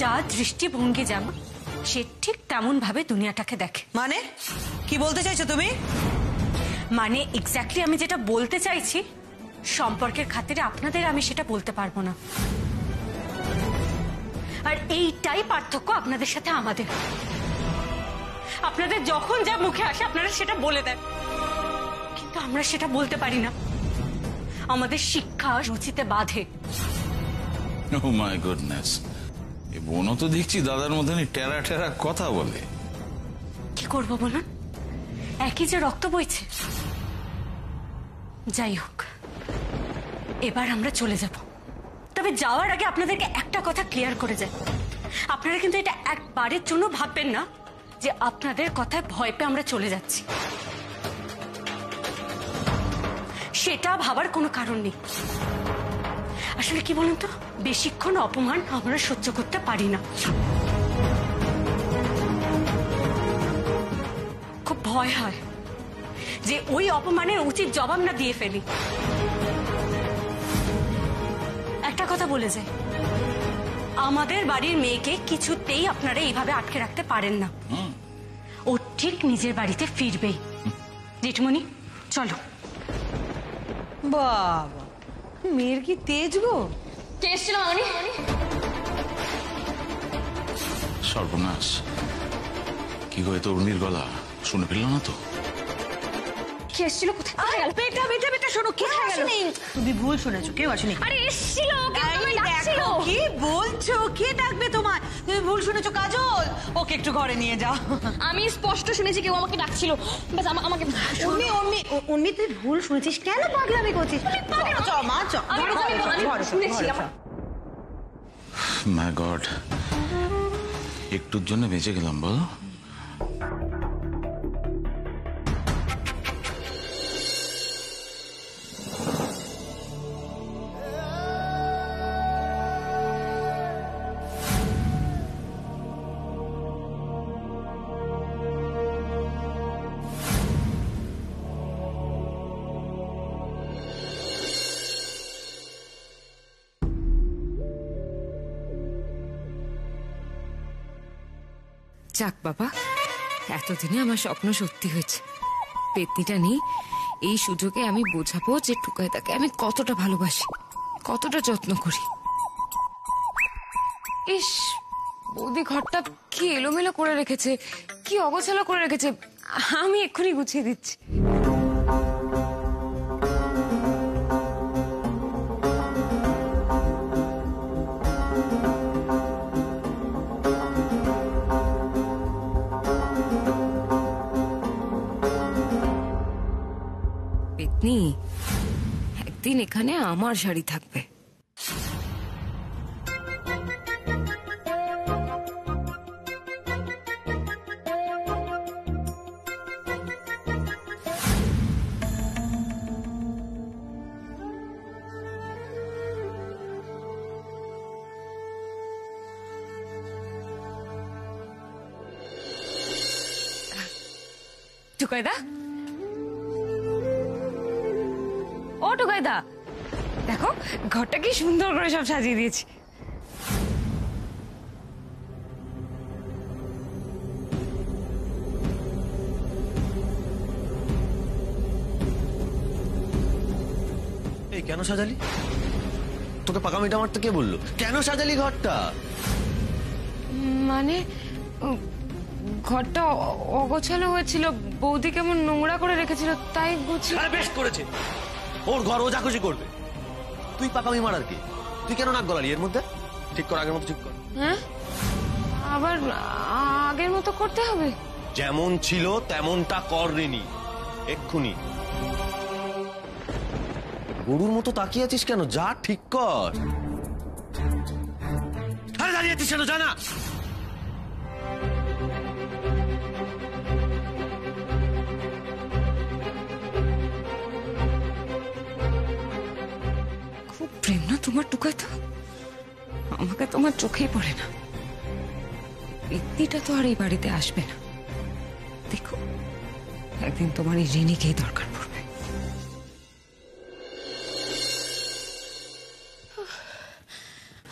যা দৃষ্টিভঙ্গি যেমন সে ঠিক তেমন ভাবে দুনিয়াটাকে দেখে। মানে কি বলতে চাইছো তুমি? মানে এক্স্যাক্টলি আমি যেটা বলতে চাইছি, সম্পর্কের খাতিরে আপনাদের আমি সেটা বলতে পারবো না, আর এইটাই পার্থক্য আপনাদের সাথে আমাদের। আপনাদের যখন যা মুখে আসে আপনারা সেটা বলে দেন, কিন্তু আমরা সেটা বলতে পারি না, আমাদের শিক্ষা রুচিতে বাধে। ও মাই গুডনেস, এই বোনও তো দেখছি দাদার মতনই টেরা টেরা কথা বলে। কি করব বলুন, একই যে রক্ত বইছে। যাই হোক, এবার আমরা চলে যাব, তবে যাওয়ার আগে আপনাদেরকে একটা কথা ক্লিয়ার করে যায়, আপনারা কিন্তু এটা একবারের জন্য ভাববেন না যে আপনাদের কথায় ভয় পেয়ে আমরা চলে যাচ্ছি। সেটা ভাবার কোনো কারণ নেই। আসলে কি বলুন তো, বেশিক্ষণ অপমান আমরা সহ্য করতে পারি না। খুব ভয় হয় যে ওই অপমানের উচিত জবাব না দিয়ে ফেলি। একটা কথা বলে যাই, আমাদের বাড়ির মেয়েকে কিছুতেই আপনারা এইভাবে আটকে রাখতে পারেন না। ও ঠিক নিজের বাড়িতে ফিরবেই। জেঠমণি চলো। বাবা, মেয়ের কি তেজ গো! কে এসেছিল মামনি? সর্বনাশ, কি গো, তো উর্মির গলা শুনে ফেললো না তো? কে এসেছিল? কোথায় গেল? বেটা বেটা বেটা শোনো, কে আসেনি? তুমি ভুল শুনেছো, কেউ আসেনি। আরে এসেছিল, কেউ তোমায় ডাকছিল। কি বলছো? কে ডাকবে তোমায়? তুমি ভুল শুনেছো কাজল, ওকে একটু ঘরে নিয়ে যাও। আমি স্পষ্ট শুনেছি কেউ আমাকে ডাকছিল। বাস আমাকে উর্মি উর্মি উর্মি, তুই ভুল শুনেছিস, কেন পাগলামি করছিস? চ মা চ, আমি শুনেছি। মাই গড, একটুর জন্য বেঁচে গেলাম বল। যাক বাবা, এতদিনে আমার স্বপ্ন সত্যি হয়েছে। পেতনিটা নেই, এই সুযোগে আমি বোঝাবো যে টুকাইদাকে আমি কতটা ভালোবাসি, কতটা যত্ন করি। ইস, বৌদি ঘরটা কি এলোমেলো করে রেখেছে, কি অগোছালো করে রেখেছে। আমি এক্ষুনি গুছিয়ে দিচ্ছি। পেতনি, একদিন এখানে আমার শাড়ি থাকবে। টুকাইদা, ও টুকাইদা, দেখো ঘরটা কি সুন্দর করে সব সাজিয়ে দিয়েছি। এই কেন সাজালি? তোকে পাকামিটা মারতে কে বললো? কেন সাজালি ঘরটা? মানে ঘরটা অগোছালো হয়েছিল, বৌদি কেমন নোংরা করে রেখেছিল, তাই গুছিয়ে। আরে বেশ করেছে, ওর ঘর ও যা খুশি করবে। তুই পাকামি মারার কি? তুই কেন নাক গলালি এর মধ্যে? ঠিক কর, আগের মতো ঠিক কর। হ্যাঁ, আবার আগের মতো করতে হবে? যেমন ছিল তেমনটা কর রেনি, এক্ষুনি। গরুর মতো তাকিয়ে আছিস কেন? যা ঠিক কর। আরে দাঁড়িয়ে আছিস কেন? জানা খুব প্রেম না তোমার টুকাইদা? আমাকে তোমার চোখেই পড়ে না। ব্যক্তিটা তো আর এই বাড়িতে আসবে না। দেখো, একদিন তোমার এই রিনিকেই দরকার পড়বে।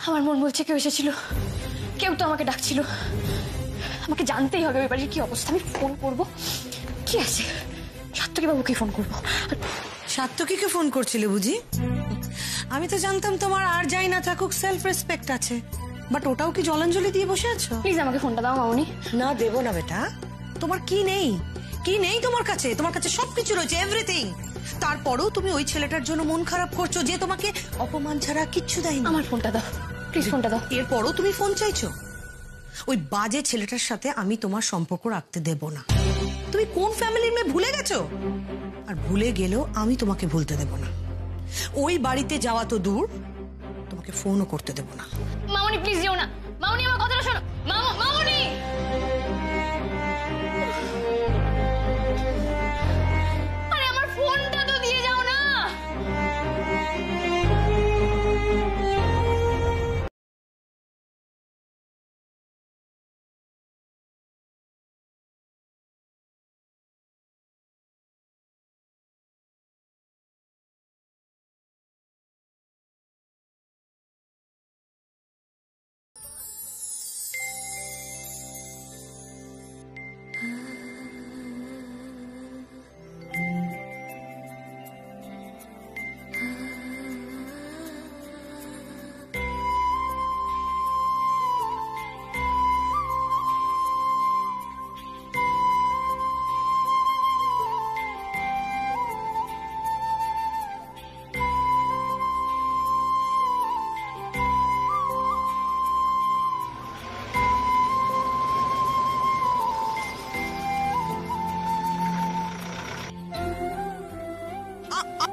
আমার মন বলছে কেউ এসেছিল, কেউ তো আমাকে ডাকছিল, আমাকে জানতেই হবে ওই বাড়ির কি অবস্থা। আমি ফোন করব, কি আছে, সাত্তকী বাবুকে ফোন করবো। সাত্তকীকে ফোন করছিলে বুঝি? আমি তো জানতাম তোমার আর যাই না থাকুক সেলফ রেসপেক্ট আছে, বাট ওটাও কি জলাঞ্জলি দিয়ে বসে আছো? প্লিজ আমাকে ফোনটা দাও মামনি। না, দেবো না বেটা। তোমার কি নেই? কি নেই তোমার কাছে? তোমার কাছে সবকিছু রয়েছে, এভরিথিং। তারপরেও তুমি ওই ছেলেটার জন্য মন খারাপ করছো যে তোমাকে অপমান ছাড়া কিচ্ছু দেয়নি। আমার ফোনটা দাও প্লিজ, ফোনটা দাও। এরপরও তুমি ফোন চাইছো? ওই বাজে ছেলেটার সাথে আমি তোমার সম্পর্ক রাখতে দেব না। তুমি কোন ফ্যামিলির মেয়ে ভুলে গেছো? আর ভুলে গেলেও আমি তোমাকে ভুলতে দেব না। ওই বাড়িতে যাওয়া তো দূর, তোমাকে ফোনও করতে দেব না। মামনি প্লিজ যেও না, মামনি আমার কথাটা শোনো। মামনি, আরে আমার ফোনটা তো দিয়ে যাও না।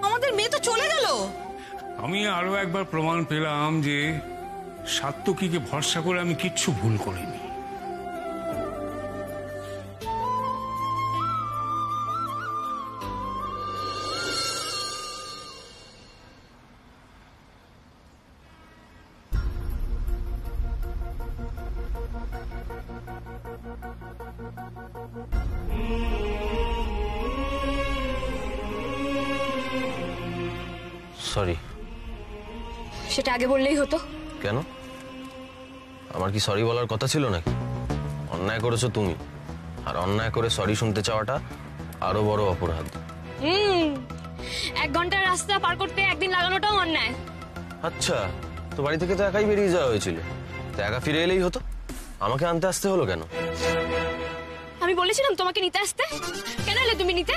আমাদের মেয়ে তো চলে গেল। আমি আরো একবার প্রমাণ পেলাম যে সাত্তকীকে ভরসা করে আমি কিচ্ছু ভুল করিনি। সরি। সেটা আগে বললেই হতো। কেন? আমার কি সরি বলার কথা ছিল নাকি? অন্যায় করেছো তুমি, আর অন্যায় করে সরি শুনতে চাওয়াটা আরো বড় অপরাধ। 1 ঘন্টার রাস্তা পার করতে একদিন লাগানোটাও অন্যায়। আচ্ছা, তো বাড়ি থেকে তো একাই বেরিয়ে যাওয়া হয়েছিল, তো একা ফিরে এলেই হতো, আমাকে আনতে আসতে হলো কেন? আমি বলেছিলাম তোমাকে নিতে আসতে, কেন এলে তুমি নিতে?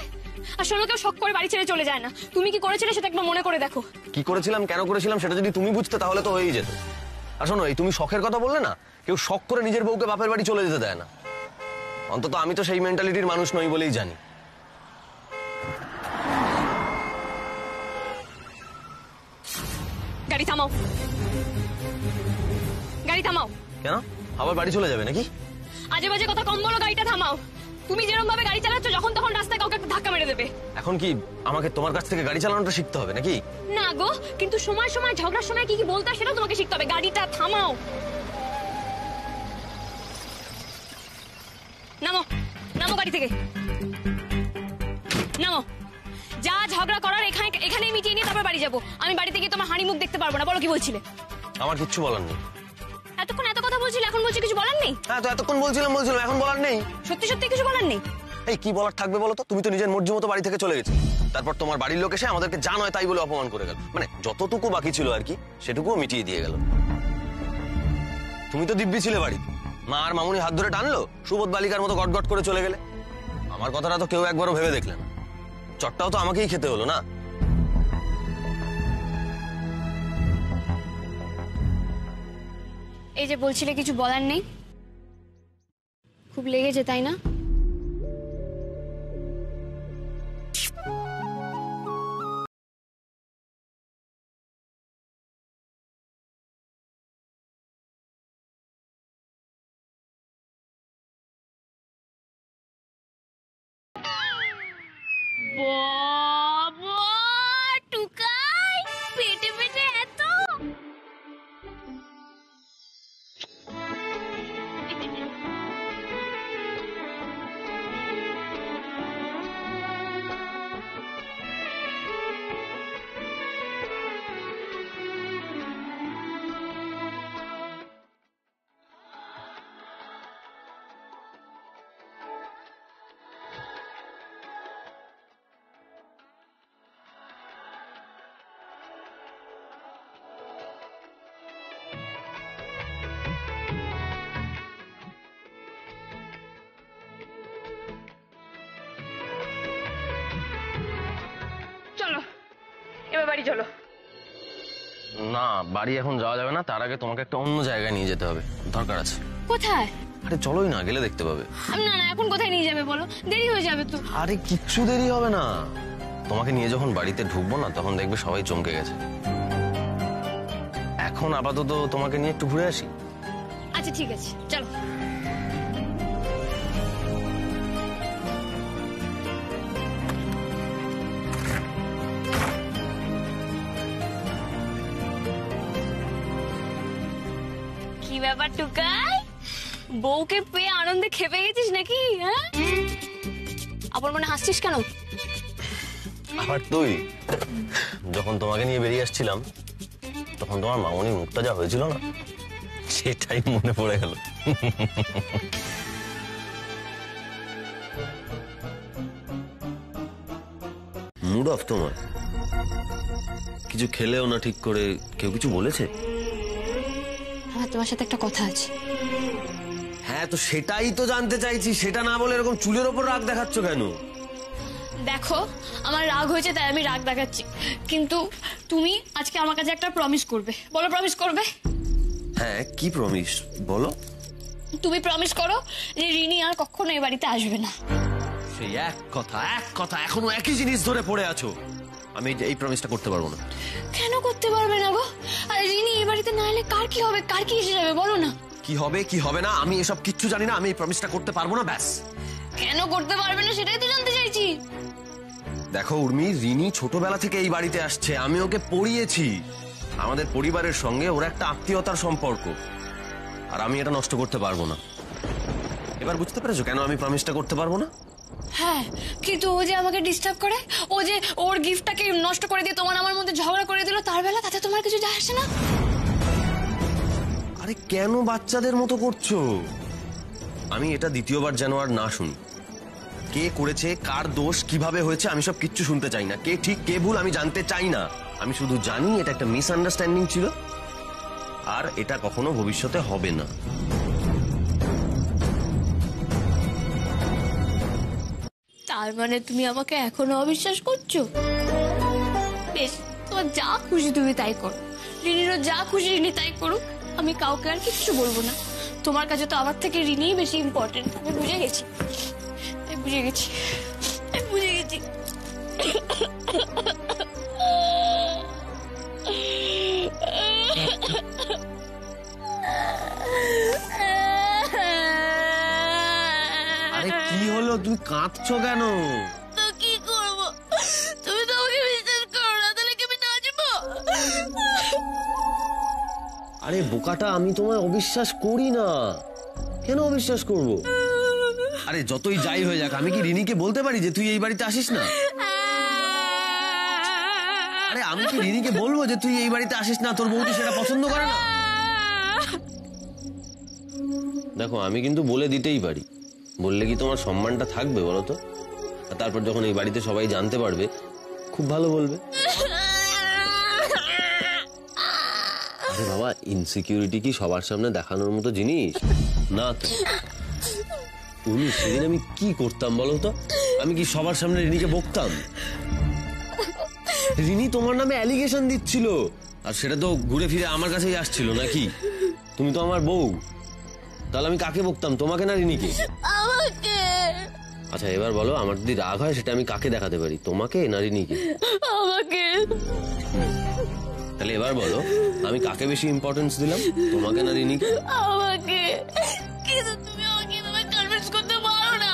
আর শোনো, কেউ শখ করে বাড়ি ছেড়ে চলে যায় না। তুমি কি করেছিলে সেটা একবার মনে করে দেখো। কি করেছিলাম, কেন করেছিলাম সেটা যদি তুমি বুঝতে তাহলে তো হয়েই যেত। আর শোনো, এই তুমি শখের কথা বললে না, কেউ শখ করে নিজের বউকে বাপের বাড়ি চলে যেতে দেয় না। অন্তত আমি তো সেই মেন্টালিটির মানুষ নই বলেই জানি। গাড়ি থামাও, গাড়ি থামাও। কেন, আবার বাড়ি চলে যাবে নাকি? আজে বাজে কথা কম বলো, গাড়িটা থামাও। তুমি যেরকম ভাবে গাড়ি চালাচ্ছ, যখন তখন রাস্তায় কাউকে একটা ধাক্কা মেরে দেবে। এখন কি আমাকে তোমার কাছ থেকে গাড়ি চালানোটা শিখতে হবে নাকি? না গো, কিন্তু সময় সময় ঝগড়ার সময় কি কি বলতে হয় সেটাও তোমাকে শিখতে হবে। গাড়িটা থামাও। নামো, নামো গাড়ি থেকে, নামো। যা ঝগড়া করার এখানেই মিটিয়ে নিয়ে তারপর বাড়ি যাবো। আমি বাড়ি থেকে তোমার হাঁড়ি মুখ দেখতে পারবো না। বলো কি বলছিলে? আমার কিচ্ছু বলার নেই। এতক্ষণ এত কথা বলছিলে, এখন বলছি কিছু বলার নেই? হ্যাঁ, তো এতক্ষণ বলছিলাম, এখন বলার নেই। সত্যি সত্যি কিছু বলার নেই? এই কি বলার থাকবে বলো তো? তুমি তো নিজের মর্জি মতো বাড়ি থেকে চলে গেছো, তারপর তোমার বাড়ির লোক এসে আমাদেরকে যা নয় তাই বলে অপমান করে গেল। মানে যতটুকু বাকি ছিল আর কি, সেটুকুও মিটিয়ে দিয়ে গেল। তুমি তো দিব্যি ছিলে বাড়ি, মা আর মামুনি হাত ধরে টানলো, সুবোধ বালিকার মতো গটগট করে চলে গেলে। আমার কথাটা তো কেউ একবারও ভেবে দেখলে না। চটটাও তো আমাকেই খেতে হলো না? এই যে বলছিলে কিছু বলার নেই, খুব লেগেছে তাই না? বাবা, টুকাই পেটে পেটে এত। বাড়ি চলো। না, বাড়ি এখন যাওয়া যাবে না, তার আগে তোমাকে একটা অন্য জায়গায় নিয়ে যেতে হবে, দরকার আছে। কোথায়? আরে চলোই না, গেলে দেখতে পাবে। না না, এখন কোথায় নিয়ে যাবে বলো, দেরি হয়ে যাবে তো। আরে কিচ্ছু দেরি হবে না, তোমাকে নিয়ে যখন বাড়িতে ঢুকবো না তখন দেখবে সবাই চমকে গেছে। এখন আপাতত তোমাকে নিয়ে একটু ঘুরে আসি। আচ্ছা ঠিক আছে, চলো। কি ব্যাপার টুকাই, বউকে পেয়ে আনন্দে খেপে গেছিস নাকি? হ্যাঁ, আবার মনে হাসছিস কেন? আবার তুই? যখন তোমাকে নিয়ে বেরিয়ে আসছিলাম তখন তোমার মামনির মুখটা যা হয়েছিল না, সেটাই মনে পড়ে গেল। মুড অফ তোমার? কিছু খেলেও না ঠিক করে, কেউ কিছু বলেছে? আমার তোমার সাথে একটা কথা আছে। হ্যাঁ, তো সেটাই তো জানতে চাইছি, সেটা না বলে এরকম চুলের ওপর রাগ দেখাচ্ছ কেন? দেখো, আমার রাগ হয়েছে তাই আমি রাগ দেখাচ্ছি, কিন্তু তুমি আজকে আমার কাছে একটা প্রমিস করবে। বলো, প্রমিস করবে? হ্যাঁ, কি প্রমিস বলো? তুমি প্রমিস করো যে রিনি আর কখনো এই বাড়িতে আসবে না। সেই এক কথা এখনো একই জিনিস ধরে পড়ে আছো। আমি এই প্রমিসটা করতে পারবো না। কেন করতে পারবে না গো? আর রিনি এই বাড়িতে না এলে কার কি হবে, কার কি এসে যাবে বলো না? কি হবে কি হবে না আমি এসব কিচ্ছু জানি না, আমি এই প্রমিসটা করতে পারবো না, ব্যাস। কেন করতে পারবে না সেটাই তো জানতে চাইছি। দেখো উর্মি, রিনি ছোটবেলা থেকে এই বাড়িতে আসছে, আমি ওকে পড়িয়েছি। আমাদের পরিবারের সঙ্গে ওর একটা আত্মীয়তার সম্পর্ক, আর আমি এটা নষ্ট করতে পারবো না। এবার বুঝতে পেরেছো কেন আমি প্রমিসটা করতে পারবো না? হ্যাঁ, কিন্তু ও যে আমাকে ডিস্টার্ব করে, ও যে ওর গিফটটাকে নষ্ট করে দিয়ে তোমার আমার মধ্যে ঝগড়া করে দিল, তার বেলা তাতে তোমার কিছু যায় আসে না? আরে কেন বাচ্চাদের মতো করছো? আমি এটা দ্বিতীয়বার যেন আর না শুনি। কে করেছে, কার দোষ, কিভাবে হয়েছে, আমি সব কিচ্ছু শুনতে চাই না। কে ঠিক কে ভুল আমি জানতে চাই না। আমি শুধু জানি এটা একটা মিসআন্ডারস্ট্যান্ডিং ছিল, আর এটা কখনো ভবিষ্যতে হবে না। তার মানে তুমি আমাকে এখনো অবিশ্বাস করছো? বেশ, তোমার যা খুশি তুমি তাই করো, রিনিরও যা খুশি রিনি তাই করুক, আমি কাউকে আর কিচ্ছু বলবো না। তোমার কাছে তো আমার থেকে রিনিই বেশি ইম্পর্টেন্ট। আমি বুঝে গেছি, আমি বুঝে গেছি, আমি বুঝে গেছি। আরে কি হলো, তুমি কাঁদছো কেন? তো কি করবো, তুমি তো আমাকে বিশ্বাস করো না, তাহলে কি আমি নাচবো? আরে বোকাটা, আমি তোমায় অবিশ্বাস করি না। কেন অবিশ্বাস করব? আরে যতই যাই হয়ে যাক, আমি কি রিনিকে বলতে পারি যে তুই এই বাড়িতে আসিস না? আরে আমি কি রিনিকে বলবো যে তুই এই বাড়িতে আসিস না? তোর বউটি সেটা পছন্দ করে না। দেখো, আমি কিন্তু বলে দিতেই পারি, বললে কি তোমার সম্মানটা থাকবে বলো তো? আর তারপর যখন এই বাড়িতে সবাই জানতে পারবে, খুব ভালো বলবে। আরে বাবা, ইনসিকিউরিটি কি সবার সামনে দেখানোর মতো জিনিস না তো? উনি সেদিন আমি কি করতাম বলো তো? আমি কি সবার সামনে রিনিকে বকতাম? রিনি তোমার নামে অ্যালিগেশন দিচ্ছিল, আর সেটা তো ঘুরে ফিরে আমার কাছেই আসছিল নাকি? তুমি তো আমার বউ, তাহলে আমি কাকে বকতাম, তোমাকে না রিনিকে? আমাকে। আচ্ছা এবার বলো, আমার যদি রাগ হয় সেটা আমি কাকে দেখাতে পারি, তোমাকে না রিনিকে? আমাকে। তাহলে এবার বলো, আমি কাকে বেশি ইম্পর্টেন্স দিলাম, তোমাকে না রিনিকে? আমাকে। কিন্তু তুমি আমাকে এভাবে কনভিন্স করতে পারো না।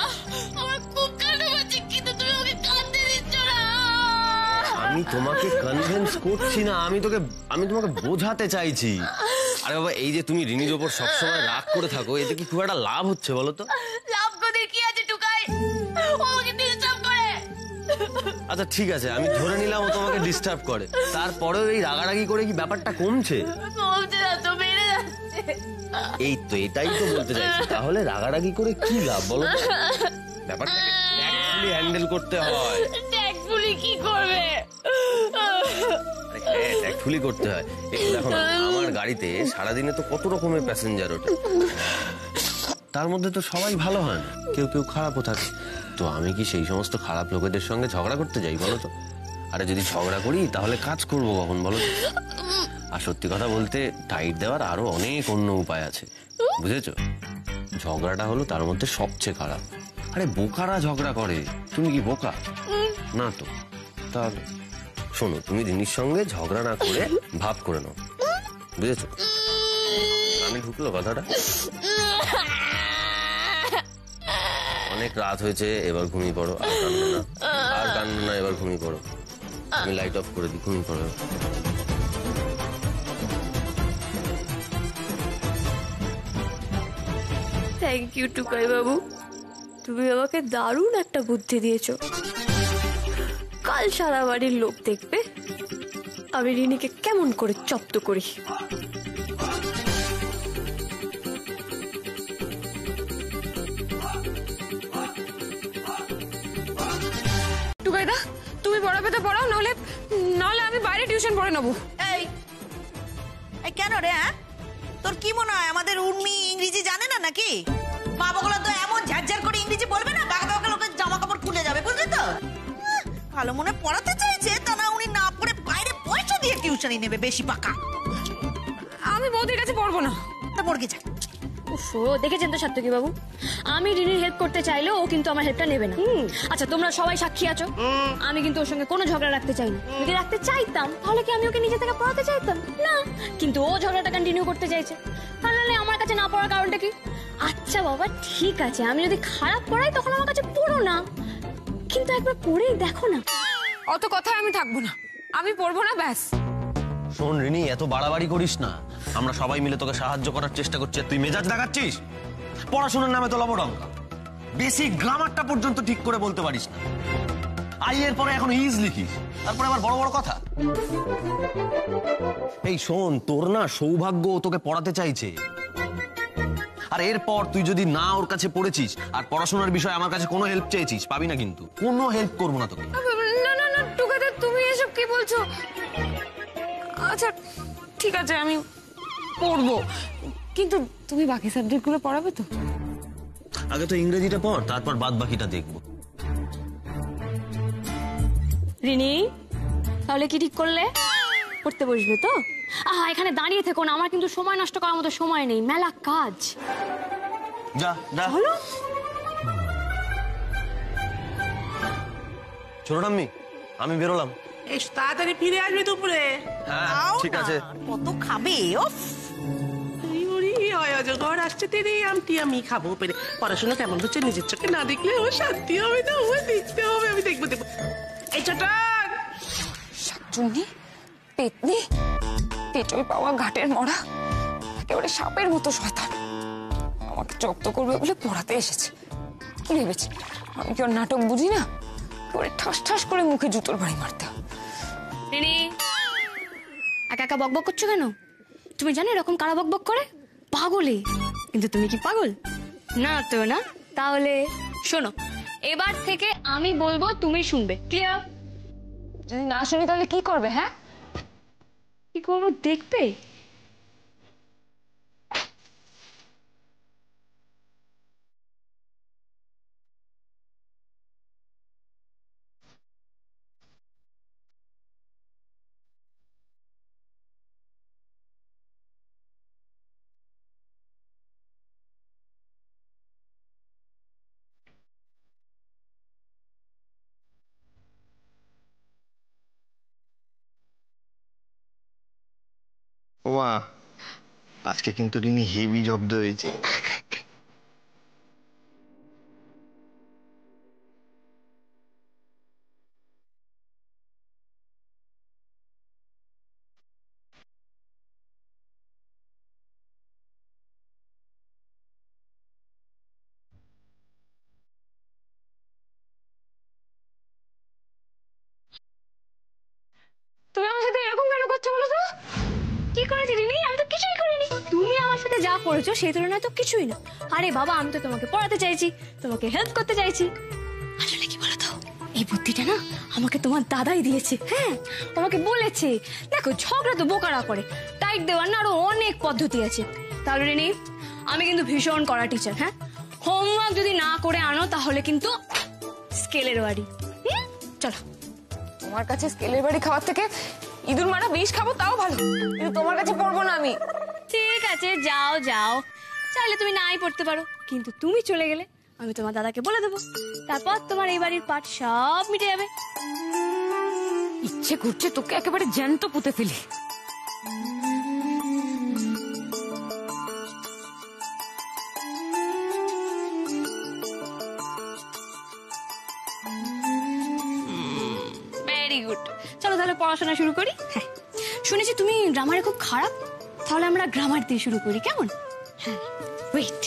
আমার খুব কান্না পাচ্ছে, কিন্তু তুমি আমাকে কাঁদতে দিচ্ছ না। আমি তোমাকে কনভিন্স করছি না, আমি তোমাকে বোঝাতে চাইছি। আরে বাবা, এই যে তুমি রিনির ওপর সবসময় রাগ করে থাকো, এতে কি খুব একটা লাভ হচ্ছে বলো তো? লাভ করে কি আছে টুকাই, ও আমাকে ডিস্টার্ব করে। আচ্ছা ঠিক আছে, আমি ধরে নিলাম ও তোমাকে ডিস্টার্ব করে, তারপরেও এই রাগারাগি করে কি ব্যাপারটা কমছে? কমছে না তো, বেড়ে যাচ্ছে। এই তো, এটাই তো বলতে চাইছি। তাহলে রাগারাগি করে কি লাভ বলো তো? ব্যাপারটাকে ট্যাক্টফুলি হ্যান্ডেল করতে হয়। ট্যাক্টফুলি কি করবে? ট্যাক্টফুলি করতে হয়। এই দেখো না, আমার গাড়িতে সারাদিনে তো কত রকমের প্যাসেঞ্জার ওঠে, তার মধ্যে তো সবাই ভালো হয় না, কেউ কেউ খারাপও থাকে। তো আমি কি সেই সমস্ত খারাপ লোকেদের সঙ্গে ঝগড়া করতে যাই বলো তো? আরে যদি ঝগড়া করি তাহলে কাজ করবো কখন বলো? আর সত্যি কথা বলতে টাইট দেওয়ার আরো অনেক অন্য উপায় আছে, বুঝেছো? ঝগড়াটা হলো তার মধ্যে সবচেয়ে খারাপ। আরে বোকারা ঝগড়া করে, তুমি কি বোকা? না তো। তাহলে শোনো, তুমি দিদির সঙ্গে ঝগড়া না করে ভাব করে নাও, বুঝেছো? আমি ঢুকলো কথাটা। অনেক রাত হয়েছে, এবার ঘুমিয়ে পড়ো। আর কান্না না, আর কান্না না, এবার ঘুমিয়ে পড়ো। আমি লাইট অফ করে দিই, ঘুমিয়ে পড়ো। থ্যাংক ইউ টুকাই বাবু, তুমি আমাকে দারুণ একটা বুদ্ধি দিয়েছো। কাল সারা বাড়ির লোক দেখবে আমি রিনিকে কেমন করে জব্দ করি। টুকাইদা, তুমি পড়াবে তো পড়াও, নাহলে নাহলে আমি বাইরে টিউশন পড়ে নেবো। এই এই কেন রে? হ্যাঁ, তোর কি মনে হয় আমাদের উর্মি ইংরেজি জানে না নাকি? মা বাবাগুলো তো এমন ঝাড়ঝাড় করে ইংরেজি বলবে না, বাঘা বাঘা লোকের জামা কাপড় খুলে যাবে, বুঝলি তো? ভালো মনে পড়াতে চাইছে, তা না উনি না পড়ে বাইরে পয়সা দিয়ে টিউশনই নেবে, বেশি পাকা। আমি বৌদির কাছে পড়বো না। তা পড়কে যা। ওফো, দেখেছেন তো সাত্তকী বাবু, আমি রিনির হেল্প করতে চাইলেও ও কিন্তু আমার হেল্পটা নেবে না। আচ্ছা, তোমরা সবাই সাক্ষী আছো, আমি কিন্তু ওর সঙ্গে কোনো ঝগড়া রাখতে চাই না। যদি রাখতে চাইতাম তাহলে কি আমি ওকে নিজে থেকে পড়াতে চাইতাম না? কিন্তু ও ঝগড়াটা কন্টিনিউ করতে চাইছে, তাহলে আমার কাছে না পড়ার কারণটা কি? আচ্ছা বাবা, ঠিক আছে, আমি যদি খারাপ পড়াই তখন আমার কাছে পড়ো না, কিন্তু একবার পড়েই দেখো না। অত কথায় আমি থাকবো না, আমি পড়বো না, ব্যাস। শোন রিনি, এত বাড়াবাড়ি করিস না। আমরা সবাই মিলে তোকে সাহায্য করার চেষ্টা করছি, তুই মেজাজ দেখাচ্ছিস। পড়াশোনার নামে তো লবডঙ্কা, বেসিক গ্রামারটা পর্যন্ত ঠিক করে বলতে পারিস না। আই এর পরে এখন ইজ লিখিস, তারপরে আবার বড় বড় কথা। এই শোন, তোর না সৌভাগ্য, ও তোকে পড়াতে চাইছে। আর এরপর তুই যদি না ওর কাছে পড়েছিস আর পড়াশোনার বিষয়ে আমার কাছে কোনো হেল্প চেয়েছিস, পাবি না, কিন্তু কোনো হেল্প করবো না তোকে। না না না টুকাইদা, তুমি এসব কি বলছো? আচ্ছা ঠিক আছে, আমি পড়বো, কিন্তু তুমি বাকি সাবজেক্ট গুলো পড়াবে তো? আগে তো ইংরেজিটা পড়, তারপর বাদ বাকিটা দেখবো। রিনি, তাহলে কি ঠিক করলে? পড়তে বসবে তো? আহা, এখানে দাঁড়িয়ে থেকো না, আমার কিন্তু সময় নষ্ট করার মতো সময় নেই, মেলা কাজ। যা যা। হলো ছোট ঠাম্মি, আমি বেরোলাম। এস তাড়াতাড়ি ফিরে আসবে দুপুরে। হ্যাঁ ঠিক আছে। কত খাবে? ওফ, অজগর আসছে তেরে আমটি আমি খাবো পেরে। পড়াশোনা কেমন হচ্ছে নিজের চোখে না দেখলে ও শান্তি হবে না, ও দেখতে হবে, আমি দেখবো দেখবো। এই ছোট শাকচুন্নি, পেতনি, পেটই পাওয়া ঘাটের মরা, একেবারে সাপের মতো শয়তান, আমাকে জব্দ করবে বলে পড়াতে এসেছে। কি ভেবেছে আমি কি ওর নাটক বুঝি না? ওরে ঠাস ঠাস করে মুখে জুতোর বাড়ি মারতে হবে। রিনি, একা একা বকবক করছো কেন? তুমি জানো এরকম কারা বকবক করে? পাগলে। কিন্তু তুমি কি পাগল না তো? না, তাহলে শোনো, এবার থেকে আমি বলবো, তুমি শুনবে, ক্লিয়ার? যদি না শুনি তাহলে কি করবে? হ্যাঁ, কি করবো দেখবে? ওমা, আজকে কিন্তু রিনি হেভি জব্দ হয়েছে। তুমি আমার সাথে এরকম কেন করছো বলো তো? কি করেছি রিনি? আমি তো কিছুই করিনি। তুমি আমার সাথে যা করেছো সেই তুলনায় তো কিছুই না। আরে বাবা, আমি তো তোমাকে পড়াতে চাইছি, তোমাকে হেল্প করতে চাইছি। আসলে কি বলতো, এই বুদ্ধিটা না আমাকে তোমার দাদাই দিয়েছে। হ্যাঁ, তোমাকে বলেছে, দেখো ঝগড়া তো বোকারা করে, টাইট দেওয়ার না আরো অনেক পদ্ধতি আছে। তাহলে রিনি, আমি কিন্তু ভীষণ কড়া টিচার। হ্যাঁ, হোমওয়ার্ক যদি না করে আনো তাহলে কিন্তু স্কেলের বাড়ি। চলো। তোমার কাছে স্কেলের বাড়ি খাওয়ার থেকে ইঁদুর মারা বিষ খাবো তাও ভালো, কিন্তু তোমার কাছে পড়বো না আমি। ঠিক আছে, যাও যাও, চাইলে তুমি নাই পড়তে পারো, কিন্তু তুমি চলে গেলে আমি তোমার দাদাকে বলে দেবো, তারপর তোমার এই বাড়ির পাঠ সব মিটে যাবে। ইচ্ছে করছে তোকে একেবারে জ্যান্ত পুঁতে ফেলি। ভেরি গুড, চলো তাহলে পড়াশোনা শুরু করি। হ্যাঁ, শুনেছি তুমি গ্রামারে খুব খারাপ, তাহলে আমরা গ্রামার দিয়ে শুরু করি, কেমন? হ্যাঁ, ওয়েট।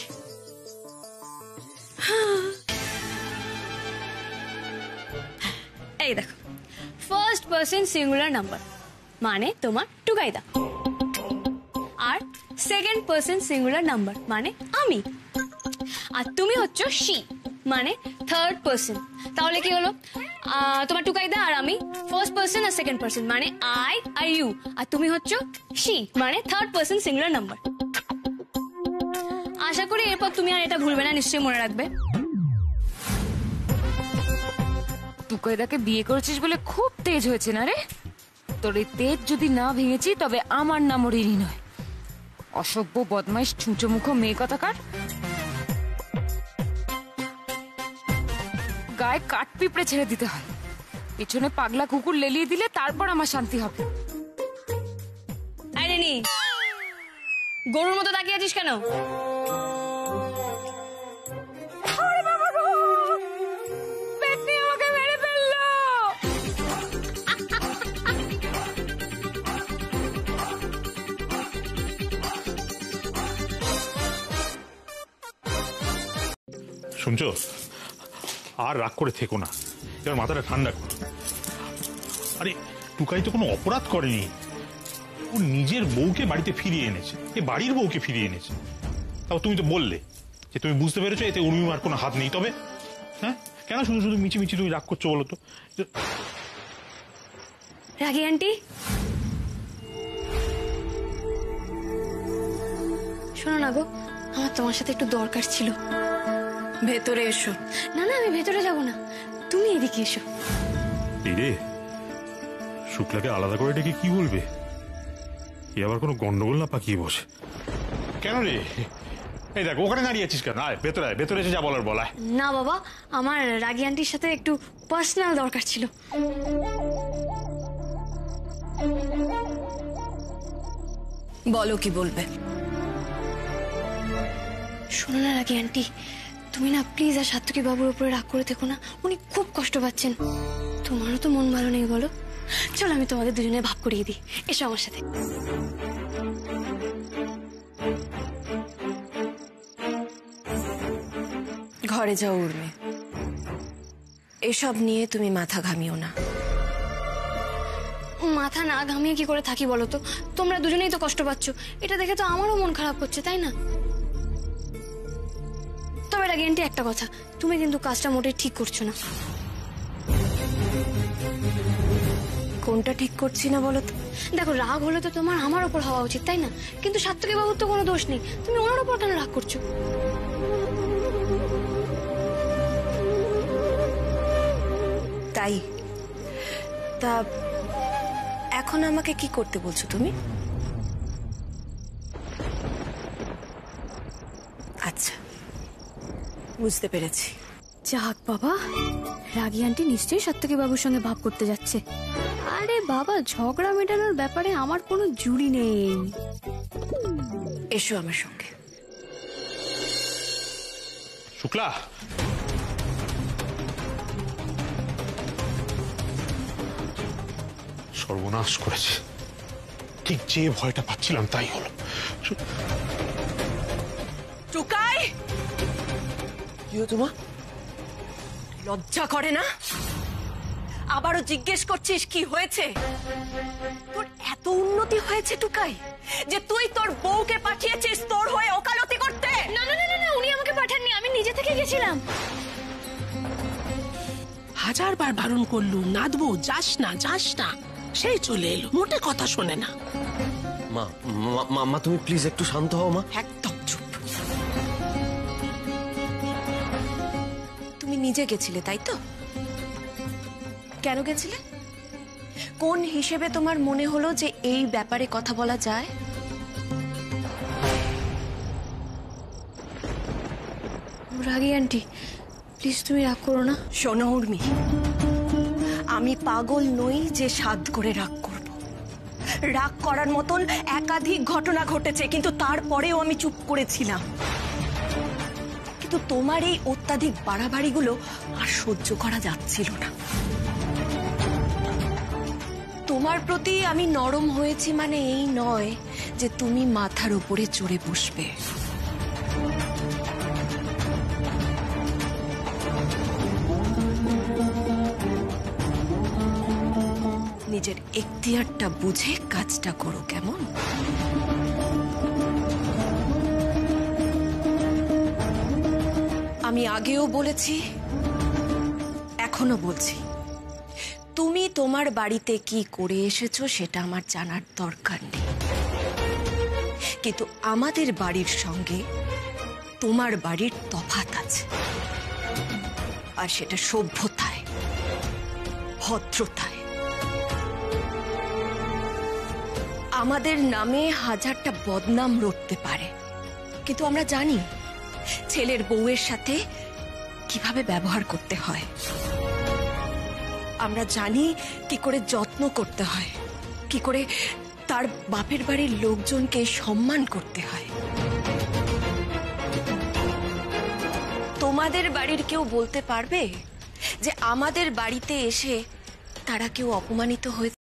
এই দেখো, ফার্স্ট পারসন সিঙ্গুলার নাম্বার মানে তোমার টুকাইদা, আর সেকেন্ড পারসন সিঙ্গুলার নাম্বার মানে আমি, আর তুমি হচ্ছে শি মানে থার্ড পারসন। তাহলে কি হলো, তোমার টুকাইদা আর আমি ফার্স্ট পারসন আর সেকেন্ড পারসন মানে আই আর ইউ, আর তুমি হচ্ছে শি মানে থার্ড পারসন সিঙ্গুলার নাম্বার। আশা করি এরপর তুমি আর এটা ভুলবে না, নিশ্চয়ই মনে রাখবে। টুকাইদাকে বিয়ে করেছিস বলে খুব তেজ হয়েছে না রে? তোর এই তেজ যদি না ভেঙেছি তবে আমার নামও রিনি নয়। অসভ্য বদমাইশ ছুঁচো মুখো মেয়ে কথাকার। গায়ে কাঠ পিঁপড়ে ছেড়ে দিতে হয়, পিছনে পাগলা কুকুর লেলিয়ে দিলে তারপর আমার শান্তি হবে। আরে নি, গরুর মতো তাকিয়ে আছিস কেন? আমাকে মেরে ফেললো। শুনছো, আর রাগ করে থেকো না, এবার মাথাটা ঠান্ডা করো। আরে টুকাই তো কোনো অপরাধ করেনি, ও নিজের বউকে বাড়িতে ফিরিয়ে এনেছে, এ বাড়ির বউকে ফিরিয়ে এনেছে। তাও তুমি তো বললে যে তুমি বুঝতে পেরেছো এতে উর্মিমার কোনো হাত নেই, তবে হ্যাঁ কেন শুধু শুধু মিছিমিছি তুমি রাগ করছো বলো তো? রাগি আন্টি, শোনো না গো, আমার তোমার সাথে একটু দরকার ছিল। ভেতরে এসো। না না, আমি ভেতরে যাব না, তুমি এদিকে এসো। রে, শুক্লাকে আলাদা করে ডেকে কি বলবে? এ আবার কোনো গন্ডগোল না পাকিয়ে বসে। কেন রে? এই দেখ, ওখানে দাঁড়িয়ে আছিস কেন? আয় ভেতরে, আয় ভেতরে এসে যা বলার বলা। না বাবা, আমার রাগি আন্টির সাথে একটু পার্সোনাল দরকার ছিল। বলো কি বলবে? শোনো না রাগি আন্টি, তুমি না প্লিজ আর সাত্তকী বাবুর উপরে রাগ করে থেকো না, উনি খুব কষ্ট পাচ্ছেন। তোমারও তো মন ভালো নেই বলো, চলো আমি তোমাদের দুজনে ভাব করিয়ে দিই, এসো আমার সাথে। ঘরে যাও উর্মি, এসব নিয়ে তুমি মাথা ঘামিও না। মাথা না ঘামিয়ে কি করে থাকি বলো তো? তোমরা দুজনেই তো কষ্ট পাচ্ছ, এটা দেখে তো আমারও মন খারাপ করছে, তাই না? তবে রাগি আন্টি একটা কথা, তুমি কিন্তু কাজটা মোটেই ঠিক করছো না। কোনটা ঠিক করছি না বলো তো? দেখো, রাগ হলে তো তোমার আমার ওপর হওয়া উচিত, তাই না? কিন্তু সাত্তকী বাবুর তো কোনো দোষ নেই, তুমি ওনার ওপর কেন রাগ করছো? তাই তা এখন আমাকে কি করতে বলছো তুমি? আচ্ছা, বুঝতে পেরেছি। যাক বাবা, রাগি আন্টি নিশ্চয়ই সাত্তকী বাবুর সঙ্গে ভাব করতে যাচ্ছে। আরে বাবা, ঝগড়া মেটানোর ব্যাপারে আমার কোনো জুড়ি নেই। এসো আমার সঙ্গে। শুক্লা, সর্বনাশ করেছে, ঠিক যে ভয়টা পাচ্ছিলাম তাই হলো। টুকাই, কি হতো মা? লজ্জা করে না? আবারও জিজ্ঞেস করছিস কি হয়েছে? তোর এত উন্নতি হয়েছে টুকাই যে তুই তোর বউকে পাঠিয়েছিস তোর হয়ে ওকালতি করতে? না না না না, উনি আমাকে পাঠাননি, আমি নিজে থেকে গেছিলাম। হাজারবার বারণ করলু, নাদবো, যাস না যাস না, সেই চলে এলো, মোটে কথা শোনে না। মা মা মা তুমি প্লিজ একটু শান্ত হও মা। একদম চুপ। তুমি নিজে গেছিলে তাই তো? কেন গেছিলে? কোন হিসেবে তোমার মনে হলো যে এই ব্যাপারে কথা বলা যায়? রাগি আন্টি, প্লিজ তুমি রাগ করো না। শোনো উর্মি, আমি পাগল নই যে সাধ করে রাগ করব। রাগ করার মতন একাধিক ঘটনা ঘটেছে, কিন্তু তারপরেও আমি চুপ করেছিলাম। কিন্তু তোমার এই অত্যাধিক বাড়াবাড়িগুলো আর সহ্য করা যাচ্ছিল না। তোমার প্রতি আমি নরম হয়েছি মানে এই নয় যে তুমি মাথার উপরে চড়ে বসবে। নিজের এখতিয়ারটা বুঝে কাজটা করো, কেমন? আমি আগেও বলেছি, এখনো বলছি, তুমি তোমার বাড়িতে কি করে এসেছো সেটা আমার জানার দরকার নেই, কিন্তু আমাদের বাড়ির সঙ্গে তোমার বাড়ির তফাৎ আছে, আর সেটা সভ্যতায়, ভদ্রতায়। আমাদের নামে হাজারটা বদনাম রটতে পারে, কিন্তু আমরা জানি ছেলের বউয়ের সাথে কিভাবে ব্যবহার করতে হয়। আমরা জানি কি করে যত্ন করতে হয়, কি করে তার বাপের বাড়ির লোকজনকে সম্মান করতে হয়। তোমাদের বাড়ির কেউ বলতে পারবে যে আমাদের বাড়িতে এসে তারা কেউ অপমানিত হয়েছে?